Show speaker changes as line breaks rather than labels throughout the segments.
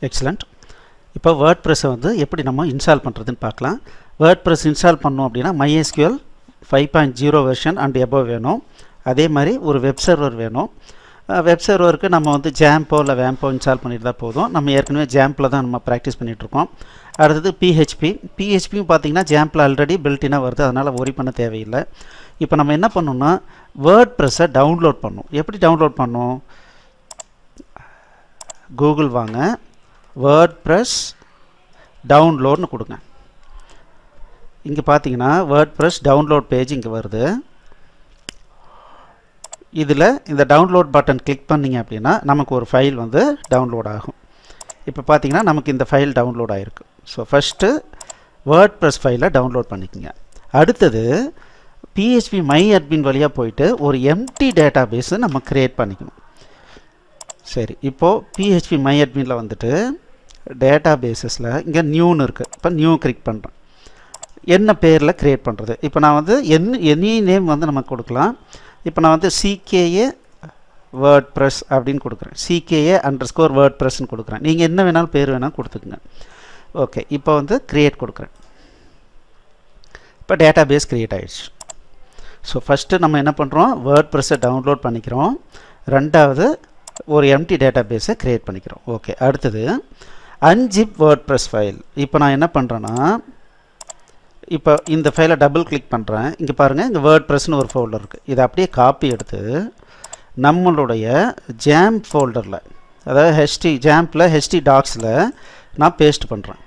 Excellent. இப்போ வேர்ட்ப்ரெஸ்ஸை வந்து எப்படி நம்ம இன்ஸ்டால் பண்ணுறதுன்னு பார்க்கலாம். வேர்ட்ப்ரெஸ் இன்ஸ்டால் பண்ணோம் அப்படின்னா MySQL 5.0 வெர்ஷன் அண்ட் எபோவ் வேணும். அதே மாதிரி ஒரு வெப் சர்வர் வேணும். வெப் சர்வருக்கு நம்ம வந்து ஜாம்போ இல்லை வேம்போ இன்ஸ்டால் பண்ணிட்டு தான் போதும். நம்ம ஏற்கனவே ஜாம்பில் தான் நம்ம ப்ராக்டிஸ் பண்ணிகிட்ருக்கோம். அடுத்தது பிஹெச்பியும் பார்த்திங்கன்னா ஜாம்பில் ஆல்ரெடி பில்ட்டினாக வருது, அதனால் ஒரி பண்ண தேவையில்லை. இப்போ நம்ம என்ன பண்ணோம்னா வேர்ட்ப்ரெஸ்ஸை டவுன்லோட் பண்ணணும். எப்படி டவுன்லோட் பண்ணணும்? கூகுள் வாங்க, வேர்ட்ப்ரெஸ் டவுன்லோட்னு கொடுங்க. இங்கே பார்த்தீங்கன்னா வேர்ட்ப்ரெஸ் டவுன்லோட் பேஜ் இங்கே வருது. இதில் இந்த டவுன்லோட் பட்டன் கிளிக் பண்ணிங்க அப்படின்னா நமக்கு ஒரு ஃபைல் வந்து டவுன்லோட் ஆகும். இப்போ பார்த்தீங்கன்னா நமக்கு இந்த ஃபைல் டவுன்லோட் ஆகிருக்கு. ஸோ ஃபஸ்ட்டு வேர்ட்ப்ரெஸ் ஃபைலை டவுன்லோட் பண்ணிக்கோங்க. அடுத்தது PHP MyAdmin வழியாக போயிட்டு ஒரு எம்டி டேட்டா பேஸை நம்ம க்ரியேட் பண்ணிக்கணும். சரி, இப்போது PHP MyAdminல வந்துட்டு டேட்டா பேஸஸில் இங்கே நியூன்னு இருக்குது. இப்போ நியூ கிளிக் பண்ணுறேன். என்ன பேரில் க்ரியேட் பண்ணுறது? இப்போ நான் வந்து எனி நேம் வந்து நமக்கு கொடுக்கலாம். இப்போ நான் வந்து CKA WordPress அப்படின்னு கொடுக்குறேன். CKA_WordPressன்னு கொடுக்குறேன். நீங்கள் என்ன வேணாலும் பேர் வேணாலும் கொடுத்துக்குங்க. ஓகே, இப்போ வந்து க்ரியேட் கொடுக்குறேன். இப்போ டேட்டா பேஸ் க்ரியேட் ஆகிடுச்சு. ஸோ ஃபஸ்ட்டு நம்ம என்ன பண்ணுறோம்? வேர்ட்ப்ரெஸ்ஸை டவுன்லோட் பண்ணிக்கிறோம். ரெண்டாவது ஒரு எம்டி டேட்டா பேஸை க்ரியேட் பண்ணிக்கிறோம். ஓகே, அடுத்தது Unzip Wordpress ஃபைல். இப்போ நான் என்ன பண்ணுறேன்னா இப்போ இந்த ஃபைலை டபுள் கிளிக் பண்ணுறேன். இங்கே பாருங்கள், இங்கே வேர்ட்ப்ரெஸ்னு ஒரு ஃபோல்டர் இருக்குது. இதை அப்படியே காப்பி எடுத்து நம்மளுடைய ஜாம்ப் ஃபோல்டரில், அதாவது ஜாம்பில் HT டாக்ஸில் நான் பேஸ்ட் பண்ணுறேன்.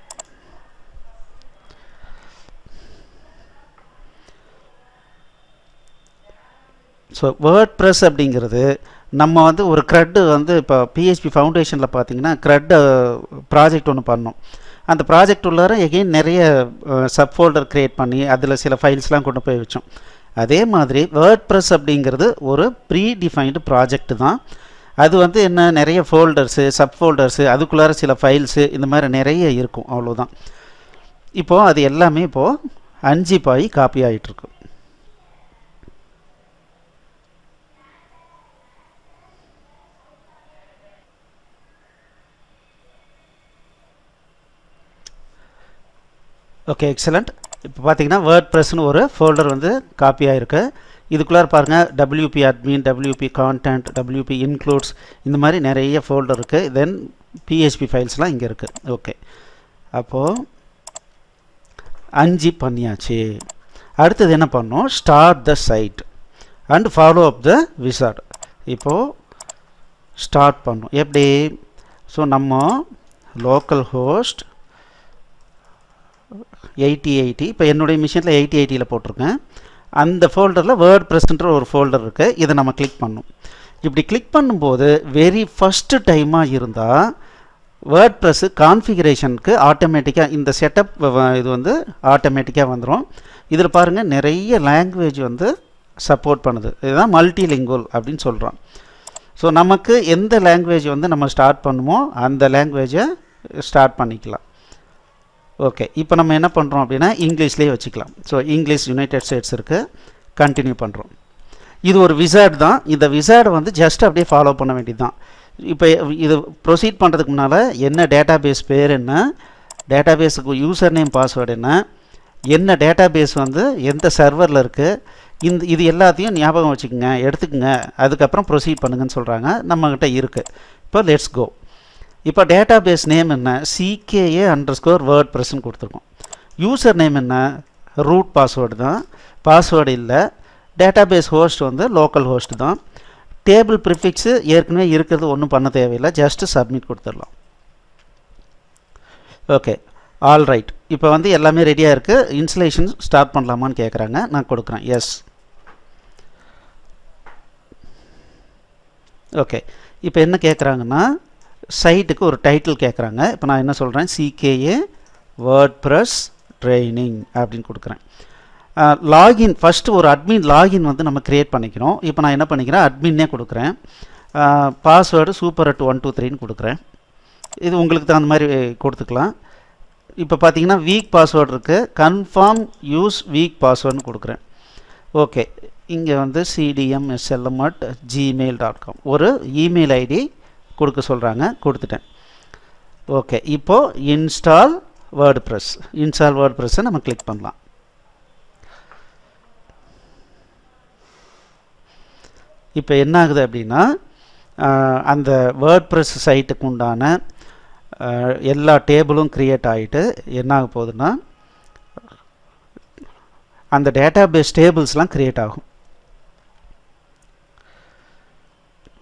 ஸோ வேர்ட்ப்ரெஸ் அப்படிங்கிறது நம்ம வந்து ஒரு க்ரெட் வந்து இப்போ PHP ஃபவுண்டேஷனில் பார்த்தீங்கன்னா க்ரெட் ப்ராஜெக்ட் ஒன்று பண்ணோம். அந்த ப்ராஜெக்ட் உள்ளார எகெயின் நிறைய சப் ஃபோல்டர் க்ரியேட் பண்ணி அதில் சில ஃபைல்ஸ்லாம் கொண்டு போய் வச்சோம். அதே மாதிரி வேர்ட்ப்ரெஸ் அப்படிங்கிறது ஒரு ப்ரீ டிஃபைன்டு ப்ராஜெக்ட் தான். அது வந்து என்ன, நிறைய ஃபோல்டர்ஸு சப் ஃபோல்டர்ஸு அதுக்குள்ளார சில ஃபைல்ஸு இந்த மாதிரி நிறைய இருக்கும், அவ்வளோதான். இப்போது அது எல்லாமே இப்போது Unzip ஆகி காப்பி ஆகிட்டுருக்கு. Okay, excellent. இப்போ பார்த்தீங்கன்னா வேர்ட்ப்ரெஸ்னு ஒரு ஃபோல்டர் வந்து காப்பி ஆகிருக்கு. இதுக்குள்ளார பாருங்கள், WP admin, WP content, WP includes, இந்த மாதிரி நிறைய ஃபோல்டர் இருக்குது. தென் PHP ஃபைல்ஸ்லாம் இங்கே இருக்குது. ஓகே, அப்போது Unzip பண்ணியாச்சு. அடுத்தது என்ன பண்ணோம்? Start the site and follow up the wizard. இப்போது ஸ்டார்ட் பண்ணோம். எப்படி? ஸோ நம்ம லோக்கல் ஹோஸ்ட் 8080, இப்போ என்னுடைய மிஷினில் 8080ல் போட்டிருக்கேன். அந்த ஃபோல்டரில் வேர்ட்ப்ரெஸ்ன்ற ஒரு ஃபோல்டர் இருக்குது. இதை நம்ம கிளிக் பண்ணணும். இப்படி கிளிக் பண்ணும்போது வெரி ஃபஸ்ட்டு டைமாக இருந்தால் வேர்ட்ப்ரெஸ்ஸு கான்ஃபிகரேஷனுக்கு ஆட்டோமேட்டிக்காக இந்த செட்டப் இது வந்து ஆட்டோமேட்டிக்காக வந்துடும். இதில் பாருங்கள், நிறைய லாங்குவேஜ் வந்து சப்போர்ட் பண்ணுது. இதுதான் மல்டிலிங்குவல் அப்படின்னு சொல்கிறோம். ஸோ நமக்கு எந்த லாங்குவேஜ் வந்து நம்ம ஸ்டார்ட் பண்ணுமோ அந்த லாங்குவேஜை ஸ்டார்ட் பண்ணிக்கலாம். ஓகே, இப்போ நம்ம என்ன பண்ணுறோம் அப்படின்னா இங்கிலீஷ்லேயே வச்சுக்கலாம். ஸோ இங்கிலீஷ் யுனைடெட் ஸ்டேட்ஸ் இருக்குது, கண்டினியூ பண்ணுறோம். இது ஒரு விசார்ட் தான். இந்த விசார்டை வந்து ஜஸ்ட் அப்படியே ஃபாலோ பண்ண வேண்டியது தான். இப்போ இது ப்ரொசீட் பண்ணுறதுக்கு முன்னால் என்ன டேட்டா பேஸ் பேர் என்ன, டேட்டா பேஸுக்கு யூசர் நேம் பாஸ்வேர்டு என்ன டேட்டா பேஸ் வந்து எந்த சர்வரில் இருக்குது, இது எல்லாத்தையும் ஞாபகம் வச்சுக்கோங்க, எடுத்துக்கோங்க. அதுக்கப்புறம் ப்ரொசீட் பண்ணுங்கன்னு சொல்கிறாங்க. நம்மக்கிட்ட இருக்குது. இப்போ லெட்ஸ் கோ. இப்போ டேட்டா பேஸ் நேம் என்ன? CKA_WordPressன்னு கொடுத்துருக்கோம். யூசர் நேம் என்ன? ரூட் பாஸ்வேர்டு தான், பாஸ்வேர்டு இல்லை. டேட்டா பேஸ் ஹோஸ்ட் வந்து லோக்கல் ஹோஸ்ட் தான். டேபிள் ப்ரிஃபிக்ஸு ஏற்கனவே இருக்கிறது, ஒன்றும் பண்ண தேவையில்லை, ஜஸ்ட்டு சப்மிட் கொடுத்துடலாம். Okay, all right. இப்போ வந்து எல்லாமே ரெடியாக இருக்குது. இன்ஸ்டலேஷன் ஸ்டார்ட் பண்ணலாமான்னு கேட்குறாங்க. நான் கொடுக்குறேன் எஸ். ஓகே, இப்போ என்ன கேட்குறாங்கன்னா சைட்டுக்கு ஒரு டைட்டில் கேட்குறாங்க. இப்போ நான் என்ன சொல்கிறேன்? CKA WordPress ட்ரைனிங் அப்படின்னு கொடுக்குறேன். லாகின் ஃபஸ்ட்டு ஒரு அட்மின் லாகின் வந்து நம்ம க்ரியேட் பண்ணிக்கிறோம். இப்போ நான் என்ன பண்ணிக்கிறேன்? அட்மின்னே கொடுக்குறேன். பாஸ்வேர்டு super@123ன்னு கொடுக்குறேன். இது உங்களுக்கு தகுந்த மாதிரி கொடுத்துக்கலாம். இப்போ பார்த்தீங்கன்னா வீக் பாஸ்வேர்டு இருக்குது. கன்ஃபார்ம் யூஸ் வீக் பாஸ்வேர்டுன்னு கொடுக்குறேன். ஓகே, இங்கே வந்து cdmslm@gmail.com ஒரு இமெயில் ஐடி கொடுக்க சொல்கிறாங்க. கொடுத்துட்டேன். ஓகே, இப்போது இன்ஸ்டால் வேர்ட்ப்ரெஸ்ஸை நம்ம கிளிக் பண்ணலாம். இப்போ என்ன ஆகுது அப்படின்னா அந்த வேர்ட்ப்ரெஸ் சைட்டுக்கு உண்டான எல்லா டேபிளும் க்ரியேட் ஆகிட்டு என்ன ஆக போகுதுன்னா அந்த டேட்டாபேஸ் டேபிள்ஸ்லாம் க்ரியேட் ஆகும்.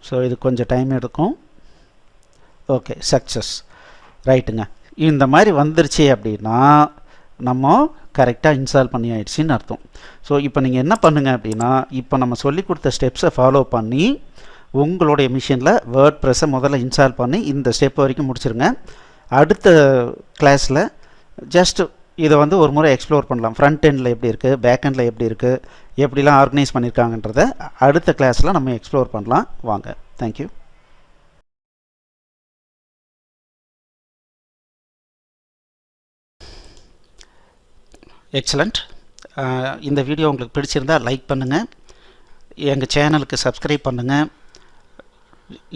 ஸோ இது கொஞ்சம் டைம் எடுக்கும். Okay, success. ரைட்டுங்க. இந்த மாதிரி வந்துருச்சு அப்படின்னா நம்ம கரெக்டாக இன்ஸ்டால் பண்ணி ஆயிடுச்சின்னு அர்த்தம். ஸோ இப்போ நீங்கள் என்ன பண்ணுங்கள் அப்படின்னா, இப்போ நம்ம சொல்லி கொடுத்த ஸ்டெப்ஸை ஃபாலோ பண்ணி உங்களுடைய மிஷினில் வேர்ட்ப்ரெஸ்ஸை முதல்ல இன்ஸ்டால் பண்ணி இந்த ஸ்டெப் வரைக்கும் முடிச்சிருங்க. அடுத்த கிளாஸில் ஜஸ்ட் இதை வந்து ஒரு முறை எக்ஸ்ப்ளோர் பண்ணலாம். ஃப்ரண்ட் எண்டில் எப்படி இருக்குது, பேக் எண்டில் எப்படி இருக்குது, எப்படிலாம் ஆர்கனைஸ் பண்ணியிருக்காங்கன்றதை அடுத்த கிளாஸில் நம்ம எக்ஸ்ப்ளோர் பண்ணலாம். வாங்க. தேங்க்யூ. எக்ஸலண்ட். இந்த வீடியோ உங்களுக்கு பிடிச்சிருந்தால் லைக் பண்ணுங்கள், எங்கள் சேனலுக்கு சப்ஸ்கிரைப் பண்ணுங்கள்,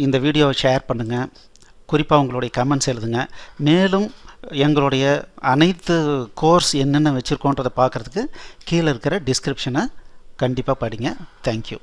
இந்த வீடியோவை ஷேர் பண்ணுங்கள், குறிப்பாக உங்களுடைய கமெண்ட்ஸ் எழுதுங்க. மேலும் எங்களுடைய அனைத்து கோர்ஸ் என்னென்ன வச்சுருக்கோன்றதை பார்க்குறதுக்கு கீழே இருக்கிற டிஸ்கிரிப்ஷனை கண்டிப்பாக படிங்க. தேங்க்யூ.